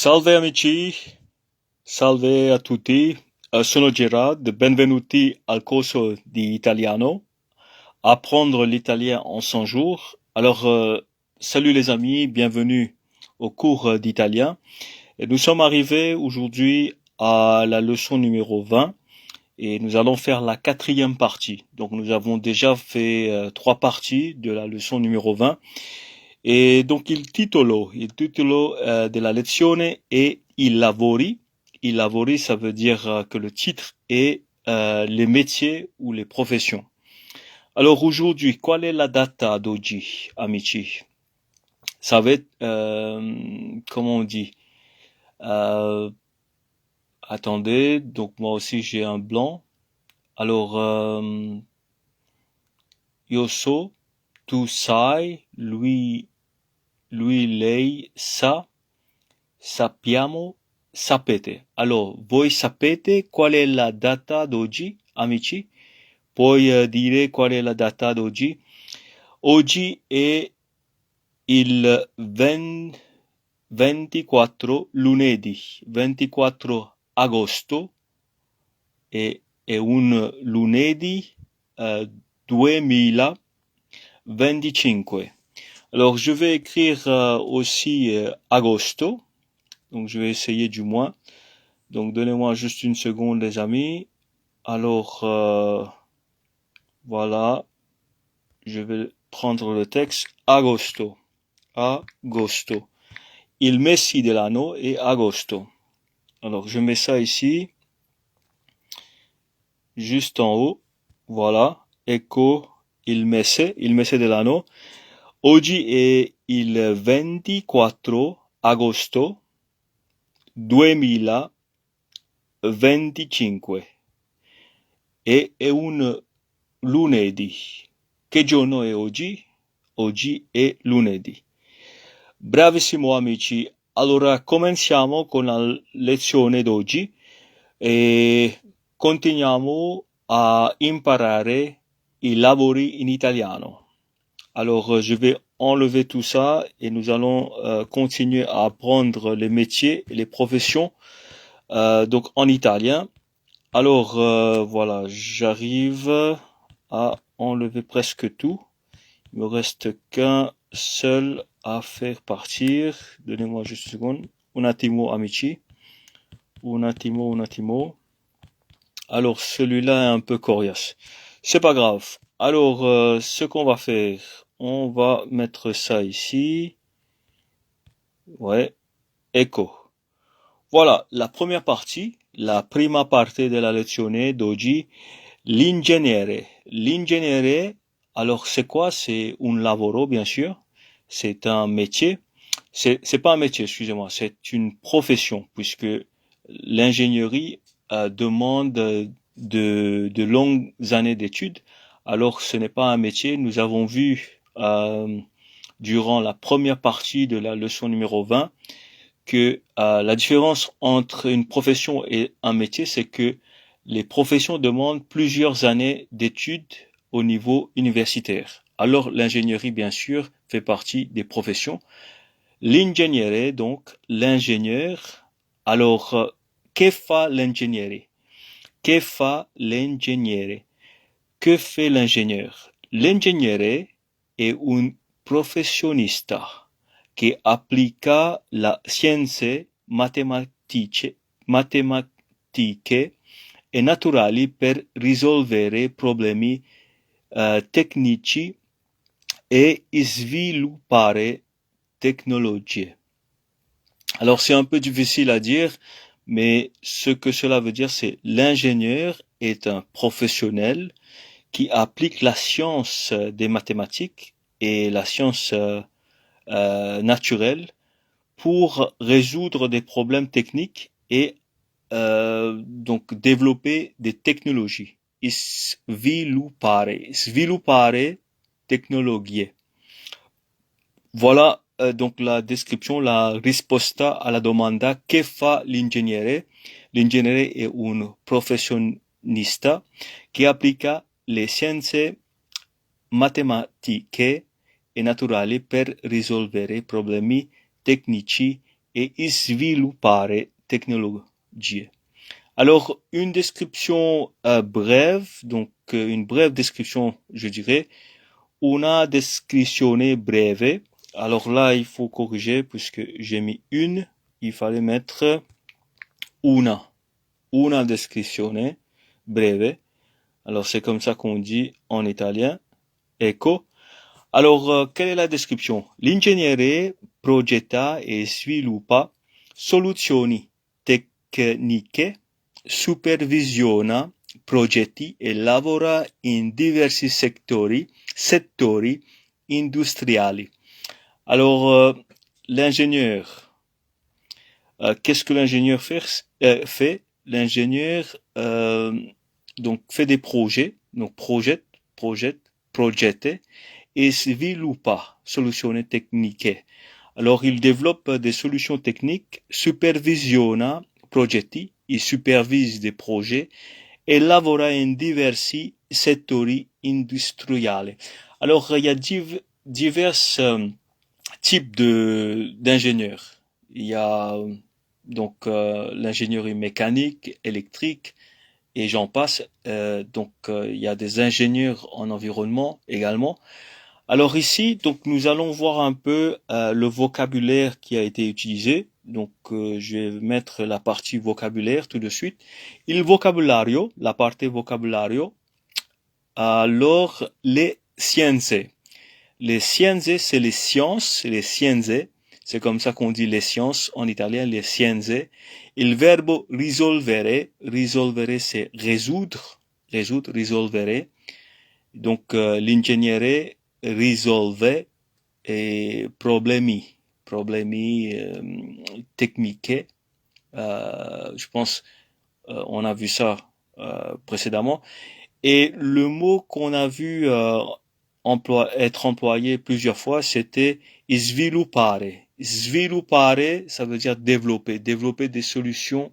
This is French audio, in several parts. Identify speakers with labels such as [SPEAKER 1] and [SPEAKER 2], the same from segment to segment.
[SPEAKER 1] Salve amici, salve a tutti. Sono Gerard, benvenuti al corso di italiano. Apprendre l'italien en 100 jours. Alors, salut les amis, bienvenue au cours d'italien. Et nous sommes arrivés aujourd'hui à la leçon numéro 20 et nous allons faire la quatrième partie. Donc nous avons déjà fait 3 parties de la leçon numéro 20. E donc il titolo della lezione è I lavori. I lavori, ça veut dire que le titre est les métiers ou les professions. Alors aujourd'hui, qual è la data d'oggi, amici? Ça va être, comment on dit? Euh, Attendez, donc moi aussi j'ai un blanc. Alors, io so, tu sai, lui, lei sa, sappiamo, sapete. Alors, voi sapete qual è la data d'oggi, amici? Puoi dire qual è la data d'oggi? Oggi è il 24 lunedì, 24 agosto, è un lunedì 2025. Alors, je vais écrire aussi agosto. Donc, je vais essayer du moins. Donc, donnez-moi juste une seconde, les amis. Alors, voilà. Je vais prendre le texte agosto. Agosto. Il mese dell'anno è agosto. Alors, je mets ça ici. Juste en haut. Voilà. Ecco il mese dell'anno. Oggi è il 24 agosto 2025 e è un lunedì. Che giorno è oggi? Oggi è lunedì. Bravissimo amici, allora cominciamo con la lezione d'oggi e continuiamo a imparare i lavori in italiano. Alors, je vais enlever tout ça et nous allons continuer à apprendre les métiers et les professions donc en italien. Alors, voilà, j'arrive à enlever presque tout. Il me reste qu'un seul à faire partir. Donnez-moi juste une seconde. Un attimo, amici. Un attimo. Alors, celui-là est un peu coriace. C'est pas grave. Alors, ce qu'on va faire, on va mettre ça ici. Ouais. Ecco. Voilà, la première partie, la prima parte della lezione d'oggi, l'ingegnere. L'ingegnere, alors c'est quoi? C'est un lavoro, bien sûr. C'est un métier. C'est pas un métier, excusez-moi, c'est une profession, puisque l'ingénierie demande de longues années d'études. Alors ce n'est pas un métier. Nous avons vu durant la première partie de la leçon numéro 20 que la différence entre une profession et un métier, c'est que les professions demandent plusieurs années d'études au niveau universitaire. Alors l'ingénierie, bien sûr, fait partie des professions. L'ingegnere, donc l'ingénieur. Alors, che fa l'ingegnere? Che fa l'ingegnere? Que fait l'ingénieur? L'ingegnere è un professionista che applica la scienze matematiche e naturali per risolvere problemi tecnici e sviluppare tecnologie. Alors c'est un peu difficile à dire, mais ce que cela veut dire, c'est l'ingénieur est un professionnel qui applique la science des mathématiques et la science naturelle pour résoudre des problèmes techniques et donc développer des technologies. Sviluppare tecnologie. Voilà donc la description, la risposta alla domanda che fa l'ingegnere. L'ingegnere è un professionista che applica le scienze matematiche e naturali per risolvere problemi tecnici e sviluppare tecnologie. Alors, une description brève, donc une brève description, je dirais, una descrizione breve. Alors là, il faut corriger puisque j'ai mis une, il fallait mettre una descrizione breve. Alors c'est comme ça qu'on dit en italien. Ecco. Alors, quelle est la description? L'ingegnere progetta e sviluppa soluzioni tecniche, supervisiona progetti e lavora in diversi settori industriali. Alors, l'ingénieur, qu'est-ce que l'ingénieur fait? L'ingénieur donc fait des projets, donc projette et sviluppa soluzioni tecniche. Alors, il développe des solutions techniques, supervisiona progetti, il supervise des projets et lavora in diversi settori industriali. Alors, il y a divers types d'ingénieurs. Il y a donc l'ingénierie mécanique, électrique, et j'en passe. Il y a des ingénieurs en environnement également. Alors ici, donc nous allons voir un peu le vocabulaire qui a été utilisé. Donc je vais mettre la partie vocabulaire tout de suite. Il vocabulario, la partie vocabulario. Alors les scienze. Les scienze, c'est les sciences, les scienze. C'est comme ça qu'on dit les sciences en italien, les scienze. Il verbo risolvere, risolvere c'est résoudre, risolvere. Donc l'ingegnere risolve problemi techniques. Je pense on a vu ça précédemment. Et le mot qu'on a vu être employé plusieurs fois, c'était sviluppare. Sviluppare, ça veut dire développer des solutions,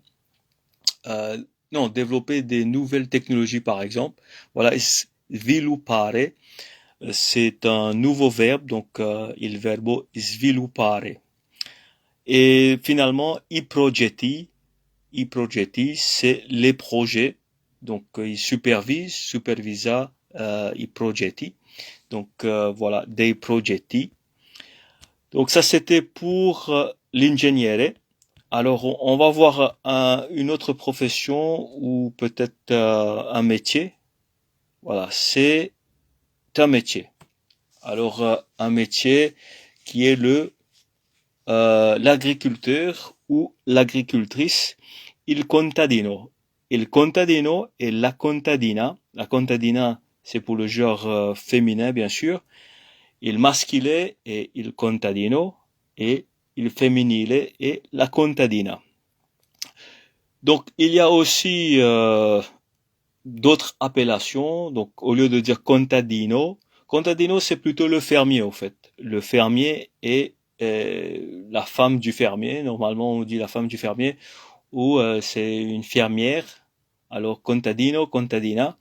[SPEAKER 1] développer des nouvelles technologies par exemple. Voilà, sviluppare, c'est un nouveau verbe, donc il verbo sviluppare. Et finalement, i progetti, c'est les projets. Donc, il supervisa i progetti. Donc, voilà, dei progetti. Donc, ça, c'était pour l'ingénierie. Alors, on va voir une autre profession ou peut-être un métier. Voilà, c'est un métier. Alors, un métier qui est l'agriculteur ou l'agricultrice, il contadino. Il contadino et la contadina. La contadina, c'est pour le genre féminin, bien sûr. Il maschile et il contadino et il femminile et la contadina. Donc, il y a aussi d'autres appellations. Donc, au lieu de dire contadino, c'est plutôt le fermier, au fait. Le fermier est la femme du fermier. Normalement, on dit la femme du fermier, ou c'est une fermière. Alors, contadino, contadina.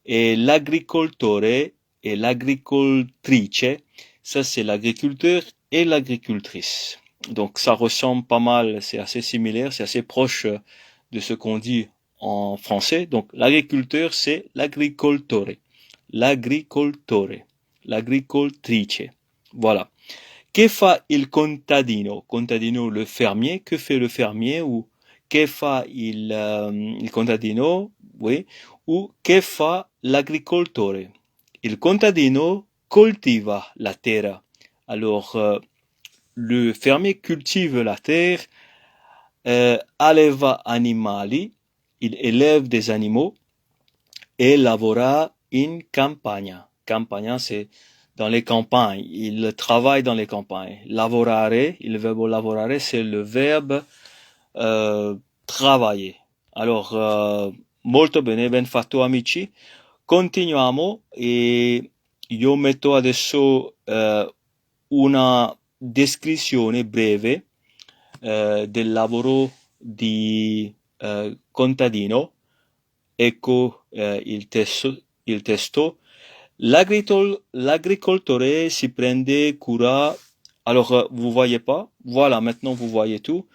[SPEAKER 1] Et l'agricoltore et l'agricoltrice, ça c'est l'agriculteur et l'agricultrice. Donc, ça ressemble pas mal, c'est assez similaire, c'est assez proche de ce qu'on dit en français. Donc, l'agriculteur, c'est l'agricoltore. L'agricoltore. L'agricoltrice. Voilà. Que fa il contadino? Contadino, le fermier. Que fait le fermier? Ou que fa il contadino? Oui. Ou que fa l'agricoltore? Il contadino coltiva la terra. Alors, le fermier cultive la terre, alleva animali, il élève des animaux, et lavora in campagna. Campagna, c'est dans les campagnes. Il travaille dans les campagnes. Lavorare, il verbo lavorare, c'est le verbe travailler. Alors, molto bene, ben fatto amici. Continuiamo e io metto adesso una descrizione breve del lavoro di contadino. Ecco il testo. L'agricoltore si prende cura Alors, vous voyez pas? Voilà, maintenant vous voyez tout.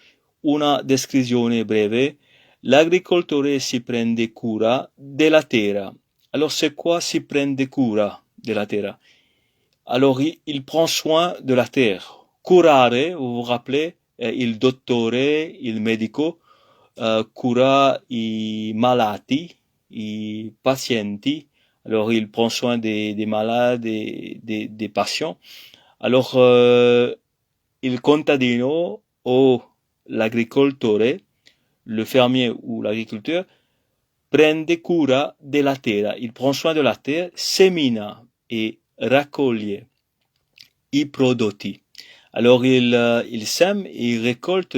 [SPEAKER 1] Una descrizione breve. L'agricoltore si prende cura della terra. Alors, c'est quoi si prende cura della terra? Alors, il prend soin de la terre. Curare, vous vous rappelez, il dottore, il medico, cura i malati, i pazienti. Alors, il prend soin des malades et des patients. Alors, il contadino o l'agricoltore, le fermier ou l'agriculteur, prende cura della terra. Il prend soin de la terre, semina et raccoglie i prodotti. Alors, il sème et il récolte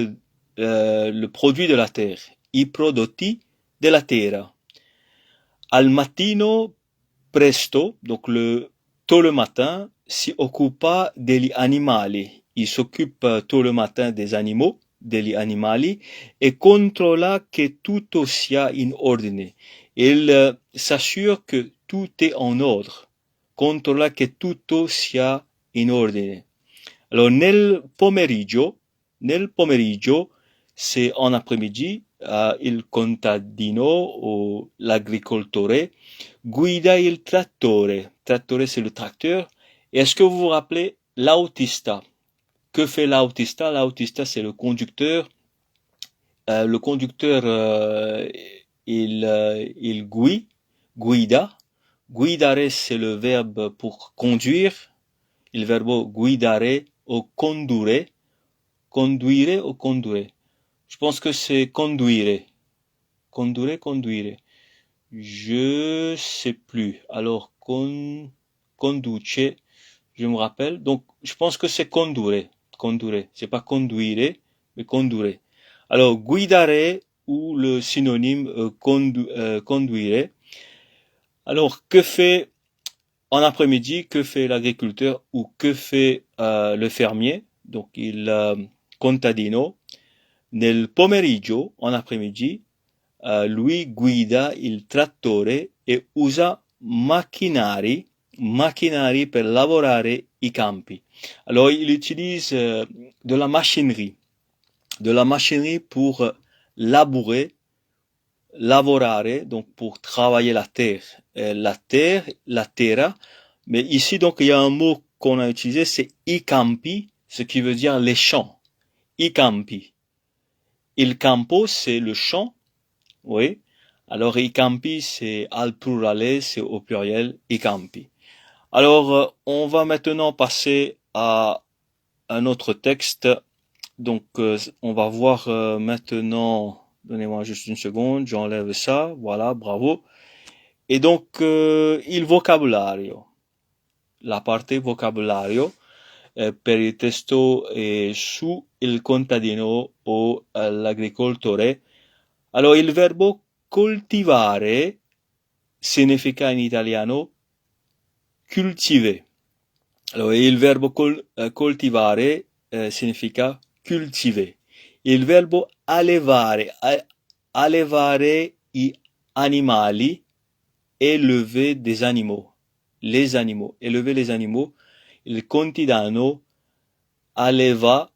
[SPEAKER 1] le produit de la terre, i prodotti della terra. Al mattino presto, donc tôt le matin, si occupa degli animali. Il s'occupe tôt le matin des animaux, degli animali, e controlla che tutto sia in ordine. Il s'assure que tout est en ordre. Controlla che tutto sia in ordine. Alors, nel pomeriggio, c'est en après-midi, il contadino o l'agricoltore guida il trattore. Trattore, c'est le tracteur. Et est-ce que vous vous rappelez l'autista? Que fait l'autista? L'autista, c'est le conducteur. Le conducteur, il guida. Guidare, c'est le verbe pour conduire. Il verbo guidare o condurre. Conduire ou condurre? Je pense que c'est conduire. Conduire. Je sais plus. Alors, conduce, je me rappelle. Donc, je pense que c'est conduire. Conduire. C'est pas conduire, mais conduire. Alors, guidare ou le synonyme conduire. Alors, que fait en après-midi, que fait l'agriculteur ou que fait le fermier? Donc, il contadino. Nel pomeriggio, en après-midi, lui guida il trattore e usa macchinari per lavorare i campi. Alors, il utilise de la machinerie pour labourer, lavorare, donc pour travailler la terre. La terra. Mais ici, donc, il y a un mot qu'on a utilisé, c'est i campi, ce qui veut dire les champs. I campi. Il campo, c'est le champ. Oui. Alors, i campi, c'est al plurale, c'est au pluriel, i campi. Alors, on va maintenant passer à un autre texte. Donc, on va voir maintenant, donnez-moi juste une seconde, j'enlève ça, voilà, bravo. Et donc, il vocabolario, la parte vocabolario, per il testo su il contadino o l'agricoltore. Alors, il verbo coltivare significa in italiano cultiver. Alors, il verbo coltivare significa cultiver. Il verbo allevare i animali, élever des animaux. Les animaux, élever les animaux. Il contadino alleva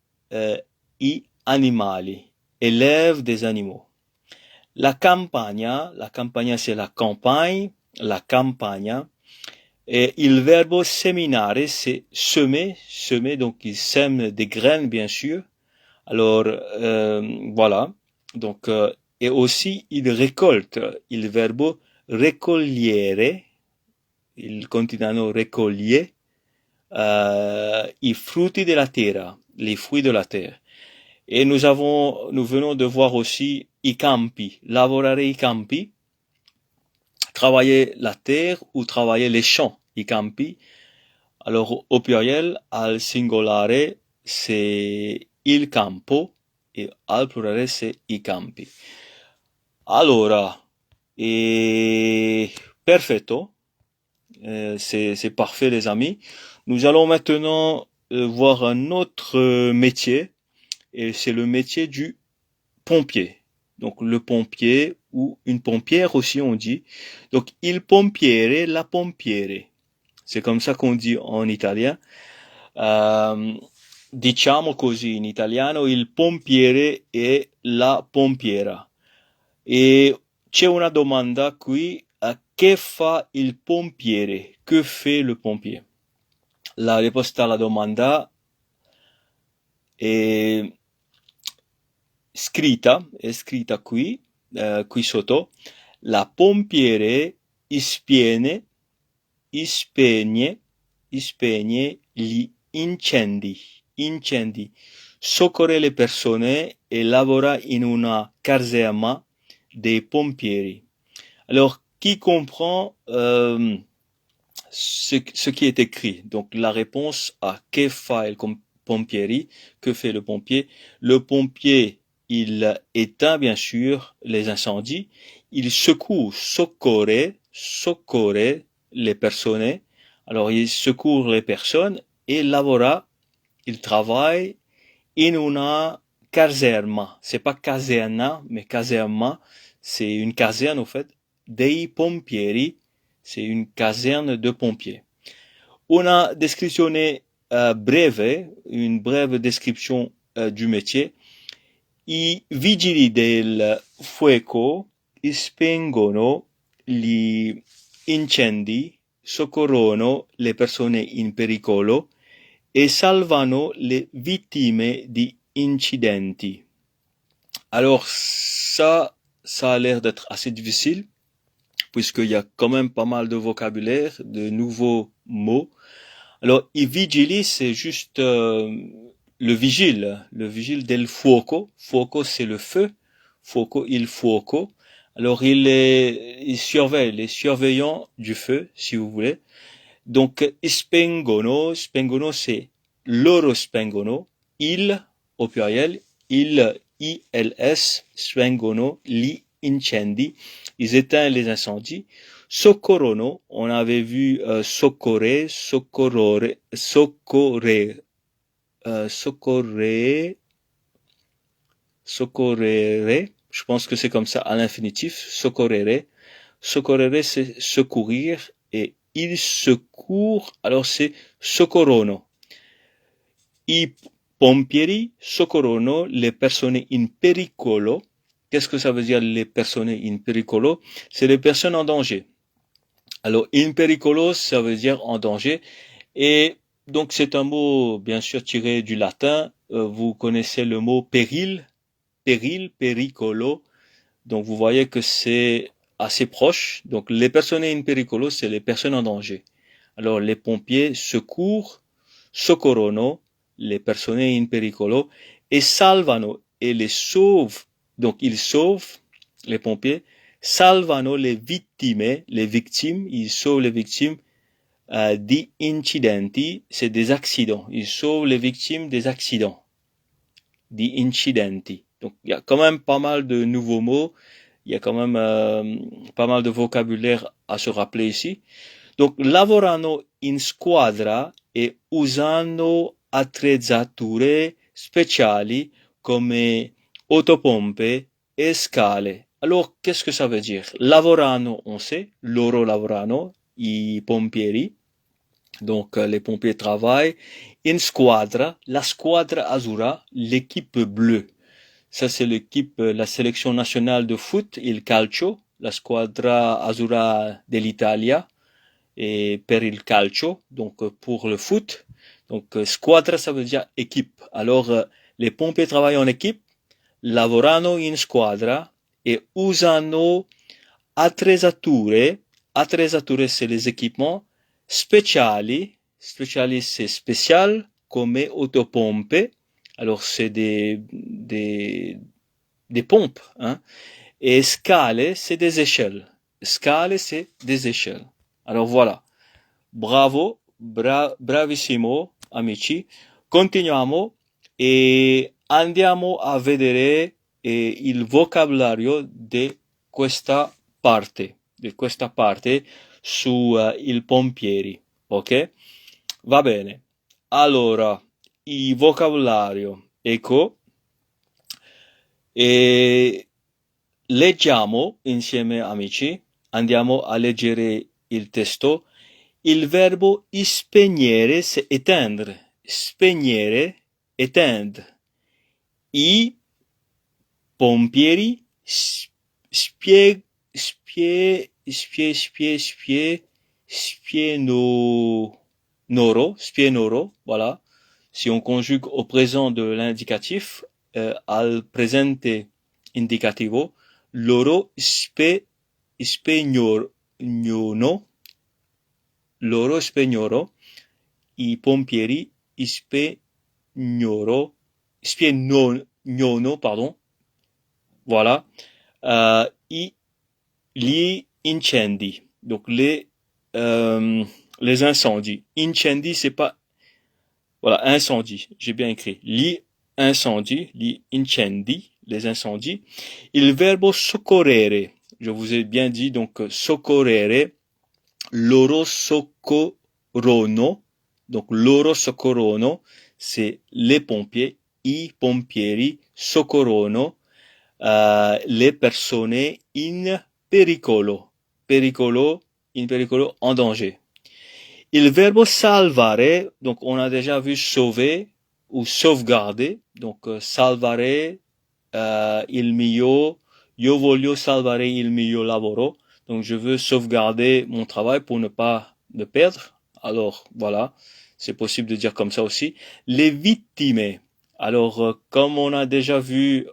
[SPEAKER 1] i animali, élève des animaux. La campagna c'est la campagne, la campagna. Et il verbo seminare, c'est semer, donc il sème des graines, bien sûr. Alors, voilà. Donc, et aussi, il récolte. Il verbo raccogliere, il contadino raccoglie, i frutti della terra, les fruits de la terre. Et nous venons de voir aussi i campi, lavorare i campi, travailler la terre ou travailler les champs, i campi. Alors, au pluriel, al singolare, c'est il campo, et al plurale, c'est i campi. Allora, perfetto. C'est parfait, les amis. Nous allons maintenant voir un autre métier, et c'est le métier du pompier. Donc, le pompier ou une pompière aussi, on dit. Donc, il pompiere, la pompiere. C'est comme ça qu'on dit en italien. diciamo così in italiano, il pompiere e la pompiera. E c'è una domanda qui, che fa il pompiere? Que fait le pompier? La risposta alla domanda è scritta qui, qui sotto. La pompiere spegne gli incendi, soccorre le persone et lavora in una caserma des pompieri. Alors, qui comprend ce qui est écrit? Donc, la réponse à que fa il pompieri, que fait le pompier? Le pompier, il éteint bien sûr les incendies, il soccorre les personnes. Alors, il secourt les personnes et lavora, il travaille in una caserma. C'est pas caserna, mais caserma. C'est une caserne, au fait, dei pompieri. C'est une caserne de pompiers. Una descrizione breve, une brève description du métier. I vigili del fuoco spengono gli incendi, soccorrono le persone in pericolo e salvano le vittime di incidenti. Alors ça a l'air d'être assez difficile, puisqu'il y a quand même pas mal de vocabulaire, de nouveaux mots. Alors, i vigili, c'est juste le vigile del fuoco. Fuoco, c'est le feu. Fuoco, il fuoco. Alors, il surveille, les surveillants du feu, si vous voulez. Donc, spengono, c'est loro spengono, il, au pluriel, ils, spengono, gli incendi, ils éteignent les incendies. Soccorrono, on avait vu soccorrer, je pense que c'est comme ça à l'infinitif, soccorrere, c'est secourir, et il secourt, alors c'est soccorrono. I pompieri soccorrono le persone in pericolo. Qu'est-ce que ça veut dire les personnes in pericolo? C'est les personnes en danger. Alors, in pericolo, ça veut dire en danger. Et donc, c'est un mot, bien sûr, tiré du latin. Vous connaissez le mot péril, pericolo. Donc, vous voyez que c'est assez proche. Donc, les personnes in pericolo, c'est les personnes en danger. Alors, les pompiers secourent, soccorrono, les personnes in pericolo, et salvano, et les sauvent. Donc, ils sauvent, les pompiers, salvano les victimes, ils sauvent les victimes di incidenti, c'est des accidents. Ils sauvent les victimes des accidents. Di incidenti. Donc, il y a quand même pas mal de nouveaux mots. Il y a quand même pas mal de vocabulaire à se rappeler ici. Donc, lavorano in squadra e usano attrezzature speciali come autopompe e scale. Alors, qu'est-ce que ça veut dire? Lavorano, on sait, loro lavorano, i pompieri. Donc, les pompiers travaillent. In squadra, la squadra azzurra, l'équipe bleue. Ça, c'est l'équipe, la sélection nationale de foot, il calcio, la squadra azzurra dell'Italia, et per il calcio, donc pour le foot. Donc, squadra, ça veut dire équipe. Alors, les pompiers travaillent en équipe, lavorano in squadra, et usano attrezzature. Attrezzature, c'est les équipements speciali. Speciali, c'est spécial, comme autopompe. Alors, c'est des pompes, hein. Et scale, c'est des échelles. Scale, c'est des échelles. Alors voilà. Bravo, bravissimo, amici. Continuiamo e andiamo a vedere il vocabolario di questa parte su il pompieri, ok? Va bene. Allora, il vocabolario, ecco, e leggiamo insieme, amici, andiamo a leggere il testo. Il verbo spegnere, c'est éteindre. Spegnere, éteindre. I pompieri spienoro, voilà. Si on conjugue au présent de l'indicatif, al presente indicativo, loro spegnono, i pompieri spiegnono, pardon, voilà, gli incendi, donc les incendies. Incendi, c'est pas, voilà, incendie, j'ai bien écrit. Gli incendi, les incendies. Il verbo soccorrere, je vous ai bien dit, donc soccorrere, loro soccorrono, donc loro soccorrono, c'est les pompiers, i pompieri soccorrono, le persone in pericolo, in pericolo, en danger. Il verbo salvare, donc on a déjà vu sauver ou sauvegarder, donc salvare il mio, io voglio salvare il mio lavoro, donc je veux sauvegarder mon travail pour ne pas le perdre. Alors voilà, c'est possible de dire comme ça aussi. Les vittime, alors comme on a déjà vu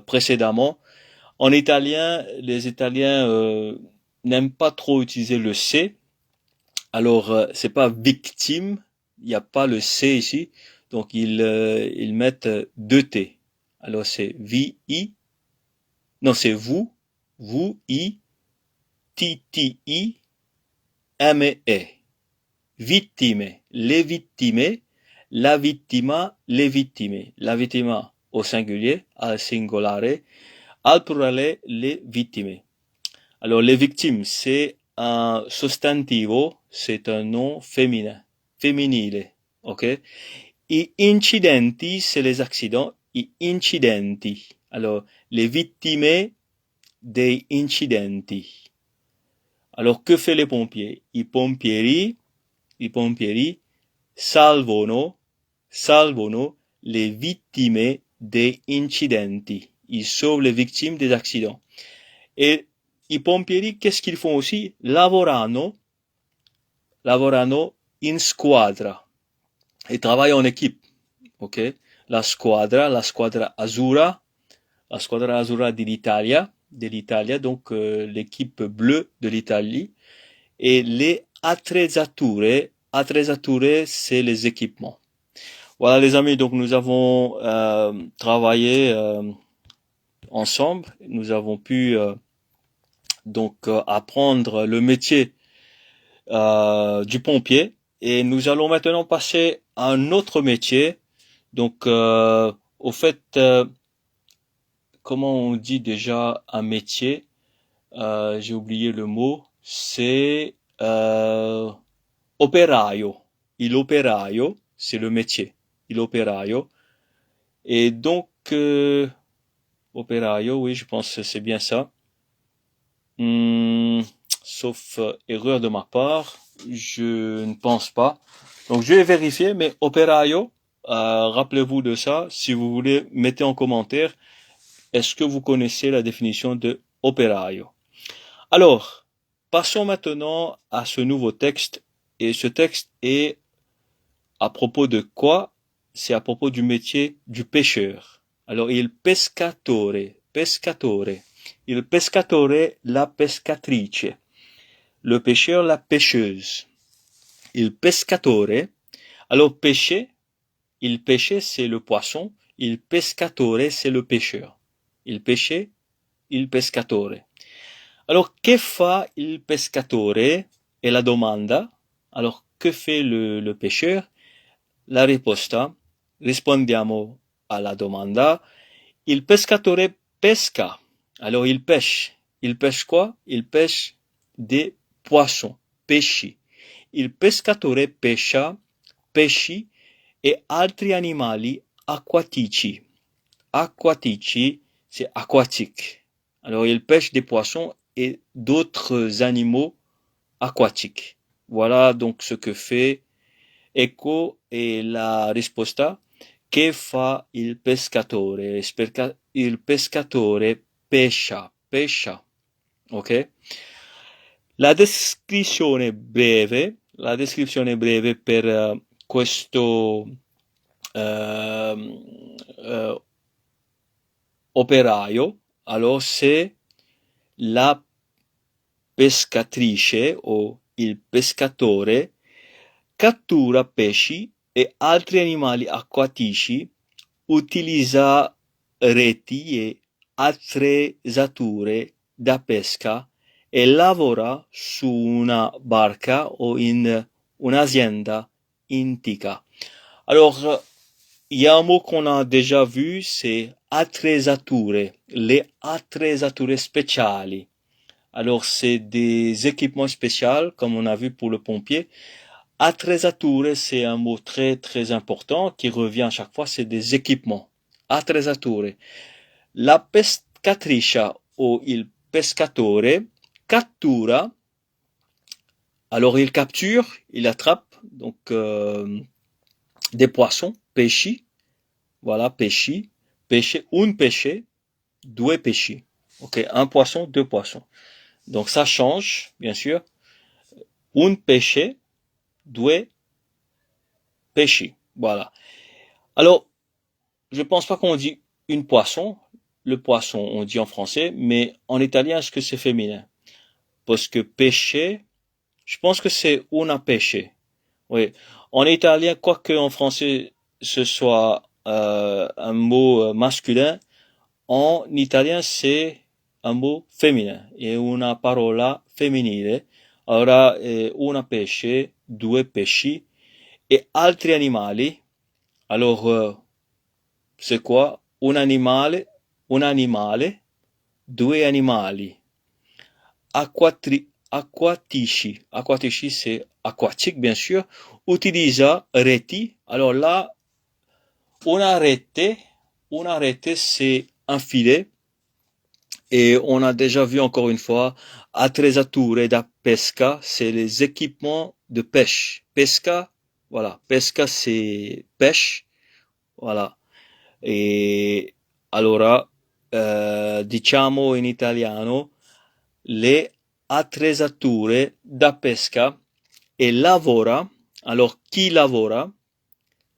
[SPEAKER 1] précédemment, en italien, les Italiens n'aiment pas trop utiliser le C. Alors c'est pas victime, il n'y a pas le C ici, donc ils mettent deux T. Alors c'est VI, non c'est vous, I, TTI, ME. Vittime, les vittime, la vittima, les vittime. La vittima au singulier, al singolare, al plurale, les vittime. Alors les victimes, c'est un sostantivo, c'est un nom féminin, femminile, ok? I incidenti, c'est les accidents, i incidenti. Alors les vittime dei incidenti. Alors que fait les pompiers? I pompieri salvano le vittime dei incidenti. Ils sauvent les victimes des accidents. Et i pompieri, qu'est-ce qu'ils font aussi? Lavorano in squadra. Ils travaillent en équipe. Ok? La squadra azzurra de l'Italia, donc l'équipe bleue de l'Italie. Et les attrezzature, c'est les équipements. Voilà les amis, donc nous avons travaillé ensemble, nous avons pu donc apprendre le métier du pompier, et nous allons maintenant passer à un autre métier. Donc au fait, comment on dit déjà un métier? J'ai oublié le mot, c'est operaio. Il operaio, c'est le métier. Il operaio. Et donc operaio, oui, je pense que c'est bien ça. Sauf erreur de ma part, je ne pense pas. Donc je vais vérifier, mais operaio, rappelez-vous de ça. Si vous voulez, mettez en commentaire, est-ce que vous connaissez la définition de operaio? Alors, passons maintenant à ce nouveau texte. Et ce texte est à propos de quoi? C'est à propos du métier du pêcheur. Alors, il pescatore. Il pescatore, la pescatrice. Le pêcheur, la pêcheuse. Il pescatore. Alors, pêcher, il pêchait, c'est le poisson. Il pescatore, c'est le pêcheur. Il pêchait, il pescatore. Alors, che fa il pescatore? È la domanda. Alors, que fait le pêcheur? La risposta. Rispondiamo alla domanda. Il pescatore pesca. Alors, il pêche. Il pêche quoi? Il pêche des poissons, pesci. Il pescatore pesca pesci e altri animali acquatici. Acquatici, c'est aquatique. Alors, il pêche des poissons et d'autres animaux aquatiques. Voilà donc ce que fait Ecco et la risposta. che fa il pescatore? Il pescatore pescia, ok? La descrizione breve per questo operaio, alors c'est la pescatrice o il pescatore cattura pesci e altri animali acquatici, utilizza reti e attrezzature da pesca e lavora su una barca o in un'azienda intica. Alors, il y a un mot qu'on a déjà vu, c'est attrezzature, les attrezzature speciali. Alors, c'est des équipements spéciaux, comme on a vu pour le pompier. Attrezzature, c'est un mot très très important qui revient à chaque fois, c'est des équipements. Attrezzature. La pescatrice o il pescatore cattura, alors il capture, il attrape, donc des poissons, pesci, voilà, pesci, un pesce, due pesci. Ok, un poisson, deux poissons. Donc ça change, bien sûr. Un pesce, due pesci. Voilà. Alors, je pense pas qu'on dit une poisson. Le poisson, on dit en français, mais en italien, est-ce que c'est féminin? Parce que pêcher, je pense que c'est una pesce. Oui. En italien, quoique en français, ce soit un mot masculin, en italien, c'est un mot féminin. Et una parola femminile. Allora, una pesce, due pesci e altri animali. Alors, c'est quoi? Un animale, due animali. Aquatici, c'est aquatique, bien sûr. Utilisa reti. Alors là, una rete, c'est un filet. Et on a déjà vu encore une fois, attrezzature da pesca, c'est les équipements de pêche. Pesca, voilà. Pesca, c'est pêche. Voilà. E allora, diciamo in italiano, le attrezzature da pesca e lavora, alors chi lavora?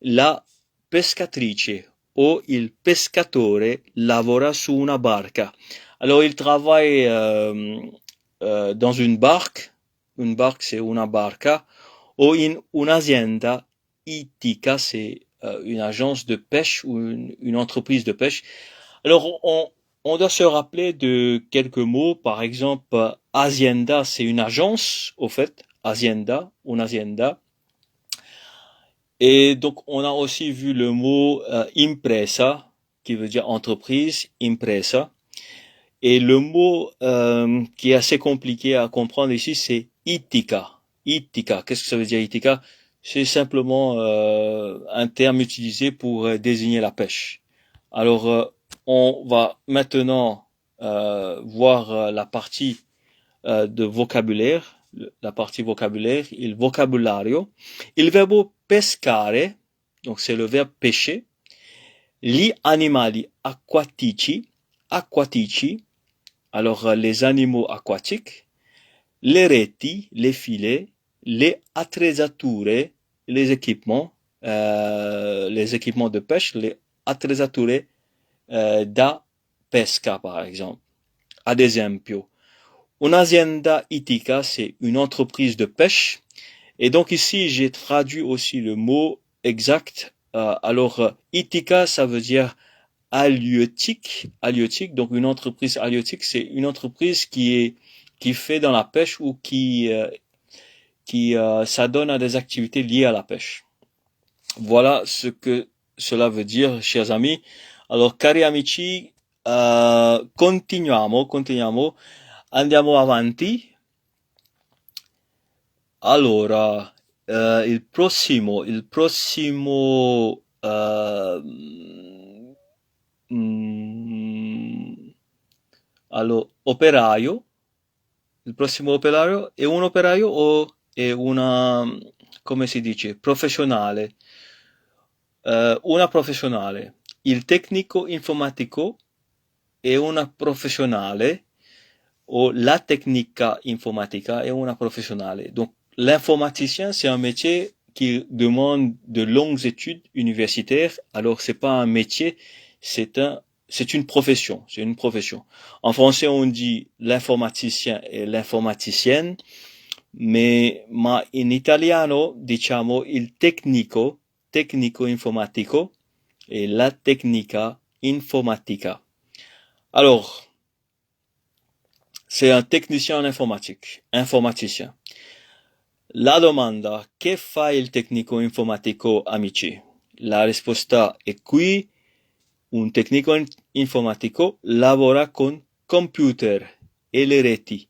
[SPEAKER 1] La pescatrice o il pescatore lavora su una barca. Alors il travaille dans une barque c'est una barca, o in un'azienda ittica, c'est une agence de pêche ou une entreprise de pêche. Alors on doit se rappeler de quelques mots, par exemple azienda c'est une agence au fait, azienda, une azienda. Et donc, on a aussi vu le mot impresa, qui veut dire entreprise, impresa. Et le mot qui est assez compliqué à comprendre ici, c'est itika. Itika, qu'est-ce que ça veut dire itika? C'est simplement un terme utilisé pour désigner la pêche. Alors, on va maintenant voir la partie de vocabulaire, la partie vocabulaire, il vocabulario. Il verbo pescare, donc c'est le verbe pêcher. Gli animali acquatici, alors les animaux aquatiques. Les reti, les filets. Les attrezzature, les équipements de pêche. Les attrezzature da pesca, par exemple. Ad esempio. Un'azienda ittica, c'est une entreprise de pêche. Et donc ici, j'ai traduit aussi le mot exact. Alors, ittica, ça veut dire halieutique. Donc une entreprise halieutique, c'est une entreprise qui fait dans la pêche ou qui s'adonne à des activités liées à la pêche. Voilà ce que cela veut dire, chers amis. Alors, cari amici, continuiamo. Andiamo avanti. Allora, il prossimo, allora, operaio. Il prossimo operaio è un operaio o è una, come si dice, professionale? una professionale. Il tecnico informatico è una professionale, ou la tecnica informatica est una professionale. Donc, l'informaticien, c'est un métier qui demande de longues études universitaires. Alors, c'est pas un métier, c'est une profession. C'est une profession. En français, on dit l'informaticien et l'informaticienne. Ma in italiano diciamo il tecnico informatico et la tecnica informatica. Alors, c'est un technicien en informaticien. La domanda, che fa il tecnico informatico, amici? La risposta è qui. Un tecnico informatico lavora con computer et les reti.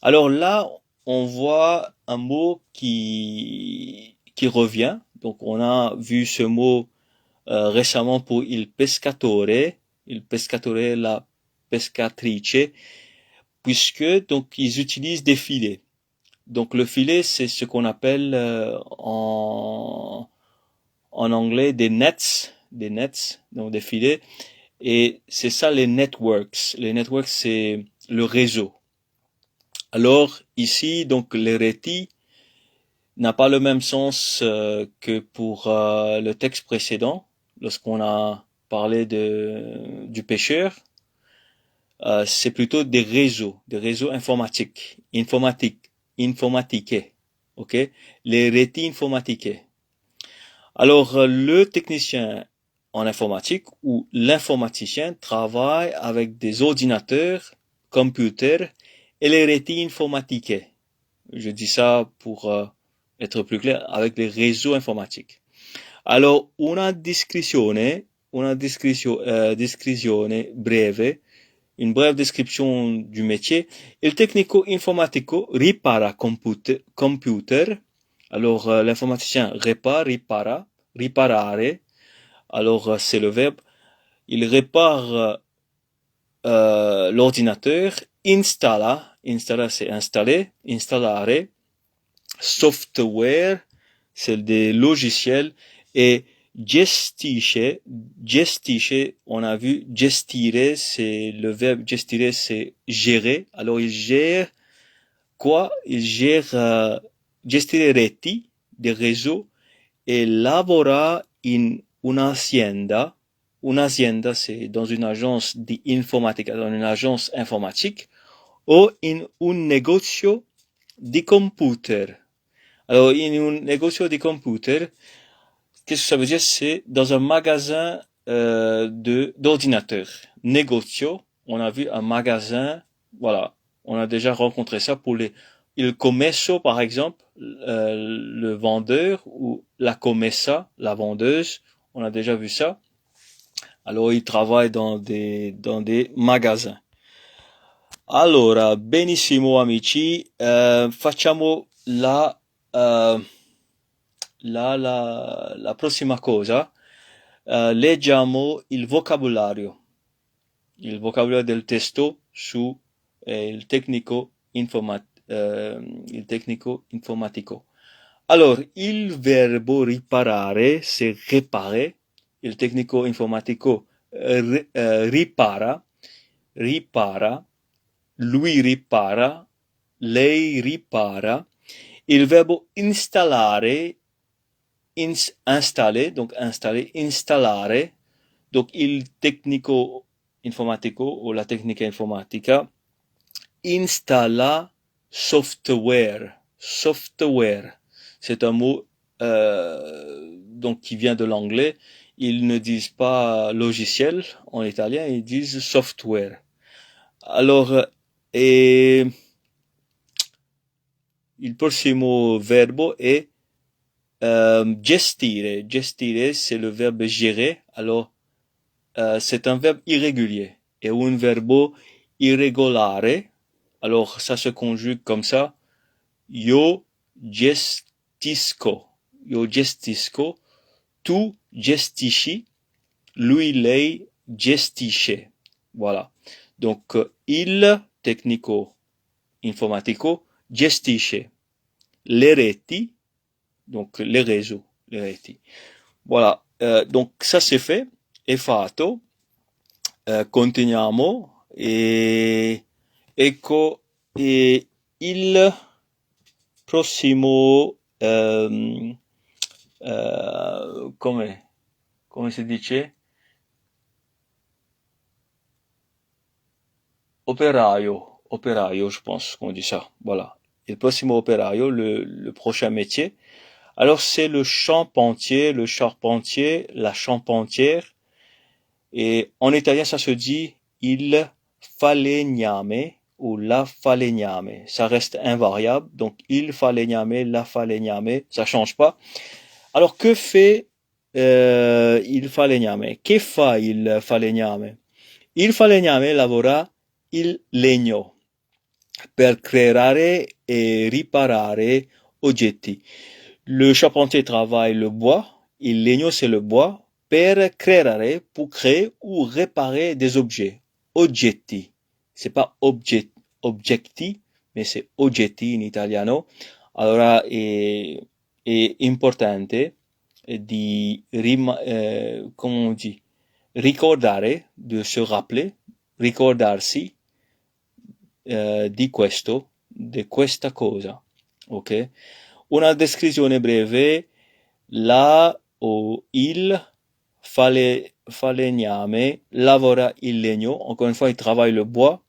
[SPEAKER 1] Alors là, on voit un mot qui revient. Donc, on a vu ce mot récemment pour il pescatore, la pescatrice, puisque donc ils utilisent des filets. Donc le filet, c'est ce qu'on appelle en anglais des nets, donc des filets. Et c'est ça les networks. Les networks, c'est le réseau. Alors ici, donc les reti n'a pas le même sens que pour le texte précédent, lorsqu'on a parlé du pêcheur. C'est plutôt des réseaux informatiques, informatiques, ok? Les reti informatiques. Alors, le technicien en informatique ou l'informaticien travaille avec des ordinateurs, computers et les reti informatiques. Je dis ça pour être plus clair, avec les réseaux informatiques. Alors, una descrizione breve, une brève description du métier. Il tecnico informatico ripara computer. Alors, l'informaticien riparare. Alors, c'est le verbe. Il répare l'ordinateur. Installa c'est installer. Installare. Software, c'est des logiciels. Et gestisce, on a vu gestire, c'est le verbe gestire, c'est gérer. Alors il gère quoi? Il gère gestire reti, des réseaux, et lavora in un'azienda. Un'azienda, c'est dans une agence d'informatica, dans une agence informatique, ou in un negozio di computer. Alors, in un negozio di computer, qu'est-ce que ça veut dire? C'est dans un magasin d'ordinateurs. Negozio, on a vu un magasin, voilà, on a déjà rencontré ça pour il commesso, par exemple, le vendeur, ou la commessa, la vendeuse, on a déjà vu ça. Alors, il travaille dans des magasins. Allora, benissimo amici, facciamo la prossima cosa. Leggiamo il vocabolario del testo su il tecnico informatico. Alors, il verbo riparare, c'est réparer. Il tecnico informatico ripara. Lui ripara. Lei ripara. Il verbo installare, installer, donc installer, installare. Donc, il tecnico informatico ou la tecnica informatica installa software. Software. C'est un mot donc qui vient de l'anglais. Ils ne disent pas logiciel en italien, ils disent software. Alors, et il prossimo verbo è gestire. Gestire, c'est le verbe gérer. Alors, c'est un verbe irrégulier. Et un verbo irregolare. Alors, ça se conjugue comme ça. Io gestisco. Io gestisco. Tu gestisci. Lui, lei gestisce. Voilà. Donc, il tecnico informatico gestisce le reti, donc les réseaux, les reti. Voilà. donc ça c'est fait, è fatto. Continuiamo e ecco il prossimo come si dice? Opéraio, je pense qu'on dit ça. Voilà. Et le prossimo opéraio, le prochain métier. Alors c'est le charpentier, la charpentière. Et en italien, ça se dit il falegname ou la falegname. Ça reste invariable. Donc il falegname, la falegname, ça change pas. Alors que fait il falegname? Che fa il falegname? Il falegname lavora il legno per creare e riparare oggetti. Le charpentier travaille le bois, il legno c'est le bois, per creare, pour créer ou réparer des objets. Oggetti. C'est pas objecti, mais c'est oggetti in italiano. Allora è importante di come on dit, ricordare, de se rappeler, ricordarsi di questo, di questa cosa, ok? Una descrizione breve, la o il falegname lavora il legno, encore une fois il travaille le bois,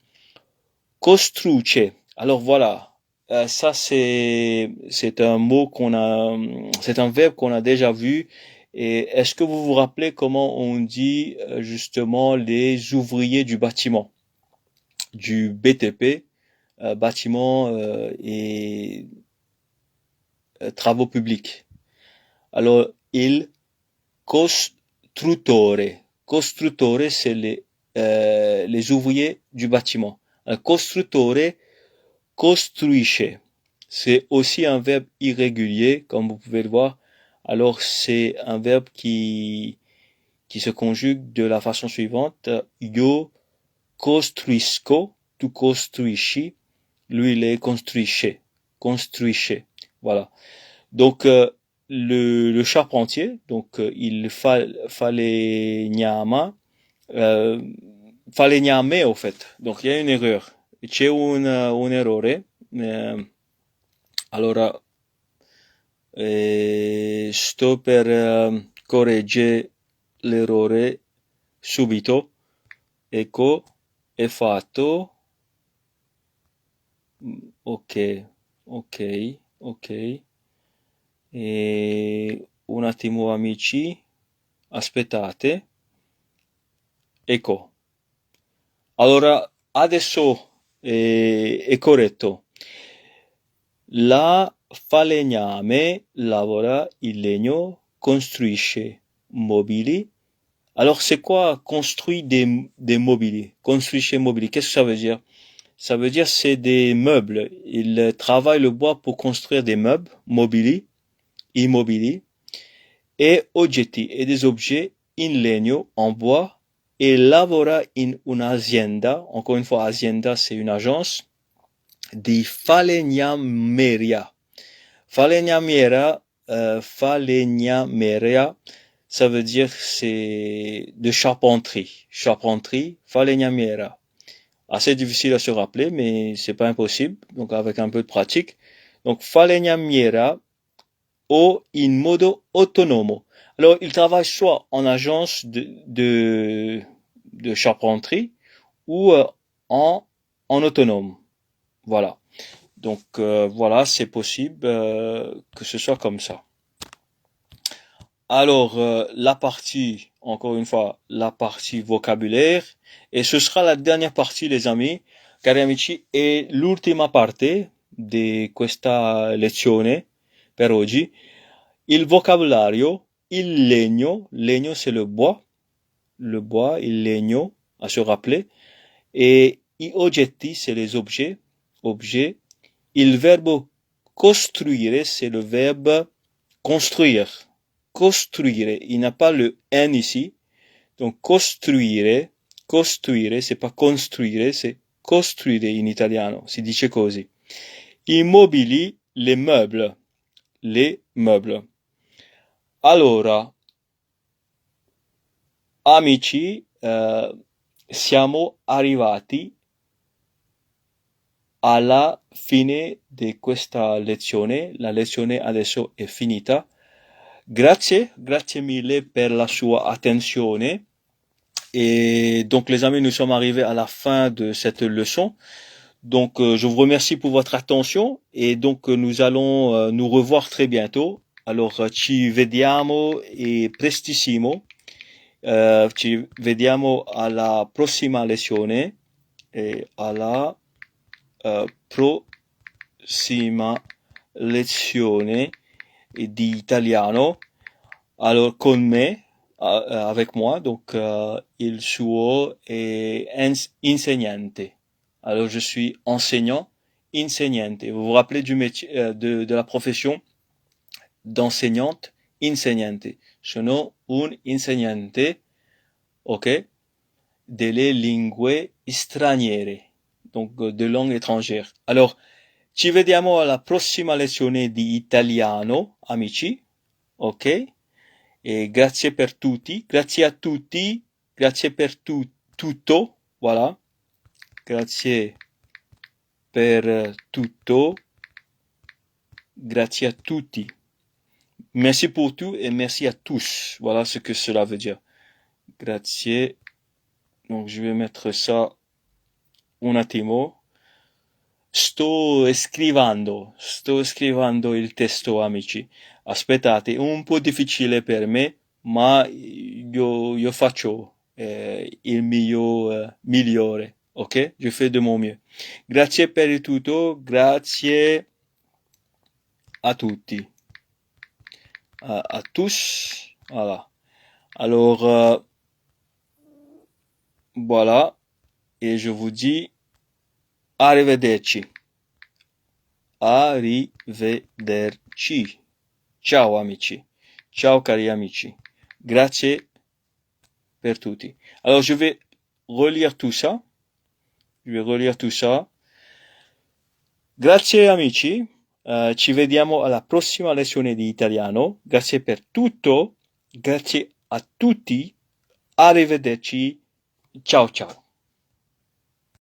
[SPEAKER 1] costruce, alors voilà, ça c'est un mot c'est un verbe qu'on a déjà vu. Et est-ce que vous vous rappelez comment on dit justement les ouvriers du bâtiment, du BTP, bâtiment et travaux publics? Alors, il costruttore. Costruttore, c'est les ouvriers du bâtiment. Un costruttore costruisce. C'est aussi un verbe irrégulier, comme vous pouvez le voir. Alors, c'est un verbe qui se conjugue de la façon suivante. Io costruisco, tu costruisci, lui il est construisce. Construisce. Voilà. Donc, le charpentier, donc il falegnama, falegname au fait. Donc il y a une erreur. C'è un errore. Allora sto per correggere l'errore subito. Ecco, è fatto. Ok, ok, ok. E un attimo amici, aspettate. Ecco. Allora, adesso è corretto. La falegname lavora il legno, costruisce mobili. Alors, c'est quoi construire des mobili? Construisce mobili, qu'est-ce que ça veut dire? Ça veut dire c'est des meubles. Il travaille le bois pour construire des meubles, mobili, immobili, e oggetti, et des objets in legno, en bois, et lavora in un'azienda, encore une fois, azienda, c'est une agence, di falegnameria. Falegnameria, ça veut dire c'est de charpenterie. Charpenterie, falegnameria. Assez difficile à se rappeler, mais c'est pas impossible, donc avec un peu de pratique. Donc, falegnamiera o in modo autonomo. Alors, il travaille soit en agence de charpenterie ou en autonome. Voilà. Donc, voilà, c'est possible que ce soit comme ça. Alors, la partie, encore une fois, la partie vocabulaire. E ce sera la dernière partie, les amis, cari amici, e l'ultima parte di questa lezione per oggi. Il vocabolario, il legno c'est le bois, il legno, à se rappeler, et i oggetti c'est les objets, il verbo costruire c'est le verbe construire, il n'a pas le N ici, donc costruire, c'est pas construire, c'est costruire in italiano, si dice così. I mobili, les meubles. Allora, amici, siamo arrivati alla fine di questa lezione. La lezione adesso è finita. Grazie mille per la sua attenzione. Et donc les amis, nous sommes arrivés à la fin de cette leçon. Donc je vous remercie pour votre attention et donc nous allons nous revoir très bientôt. Alors ci vediamo e prestissimo. Ci vediamo alla prossima lezione e alla prossima lezione di italiano. Alors con me, avec moi, donc il suo è insegnante. Alors je suis enseignant, insegnante. Vous vous rappelez du métier de la profession d'enseignante, insegnante. Sono un insegnante, ok, delle lingue straniere, donc de langue étrangère. Alors, ci vediamo alla prossima lezione di italiano, amici, ok? E grazie per tutti, grazie a tutti, grazie per tutto, voilà. Grazie per tutto, grazie a tutti. Merci pour tout et merci à tous. Voilà ce que cela veut dire. Grazie. Donc je vais mettre ça un attimo. Sto scrivendo il testo, amici. Aspettate, un po' difficile per me, ma io faccio il mio migliore, ok? Je fais de mon mieux. Grazie per il tutto, grazie a tutti. À tous, voilà. Alors, voilà, et je vous dis arrivederci. Arrivederci. Ciao amici. Ciao cari amici. Grazie per tutti. Alors je vais relire tout ça. Grazie amici. Ci vediamo alla prossima lezione di italiano. Grazie per tutto. Grazie a tutti. Arrivederci. Ciao ciao.